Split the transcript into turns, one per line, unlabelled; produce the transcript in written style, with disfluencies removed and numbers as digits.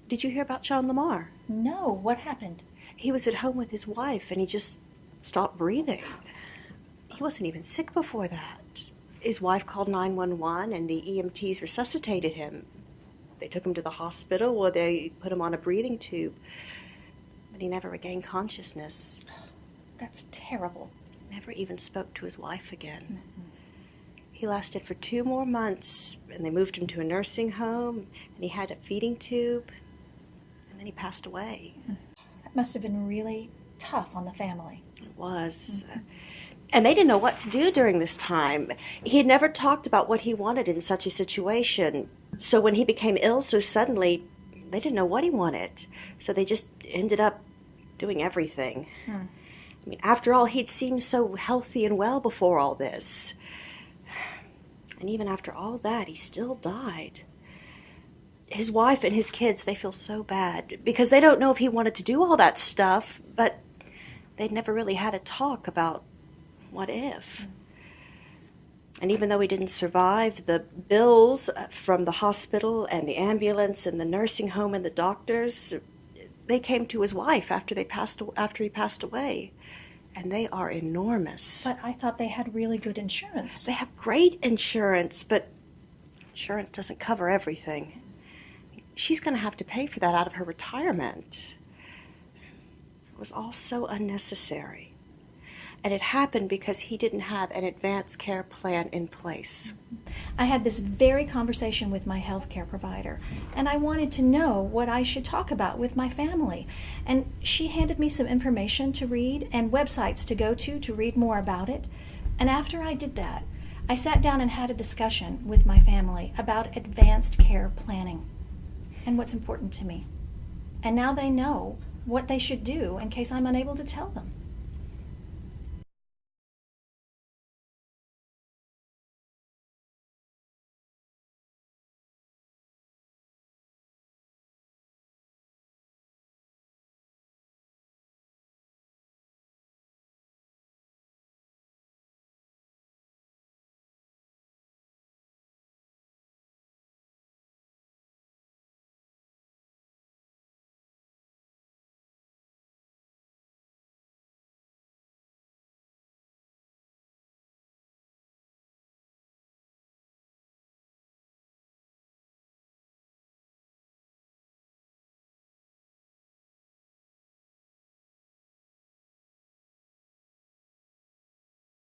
Did you hear about John Lamar?
No, what happened?
He was at home with his wife and he just stopped breathing. He wasn't even sick before that. His wife called 911 and the EMTs resuscitated him. They took him to the hospital where they put him on a breathing tube. But he never regained consciousness.
That's terrible.
Never even spoke to his wife again. Mm-hmm. He lasted for 2 more months, and they moved him to a nursing home, and he had a feeding tube, and then he passed away.
That must have been really tough on the family.
It was. Mm-hmm. And they didn't know what to do during this time. He had never talked about what he wanted in such a situation. So when he became ill so suddenly, they didn't know what he wanted. So they just ended up doing everything. I mean, after all, he'd seemed so healthy and well before all this. And even after all that, he still died. His wife and his kids, they feel so bad because they don't know if he wanted to do all that stuff, but they'd never really had a talk about what if. And even though he didn't survive, the bills from the hospital and the ambulance and the nursing home and the doctors, they came to his wife after he passed away. And they are enormous.
But I thought they had really good insurance.
They have great insurance, but insurance doesn't cover everything. She's going to have to pay for that out of her retirement. It was all so unnecessary. And it happened because he didn't have an advanced care plan in place.
I had this very conversation with my healthcare provider, and I wanted to know what I should talk about with my family. And she handed me some information to read and websites to go to read more about it. And after I did that, I sat down and had a discussion with my family about advanced care planning and what's important to me. And now they know what they should do in case I'm unable to tell them.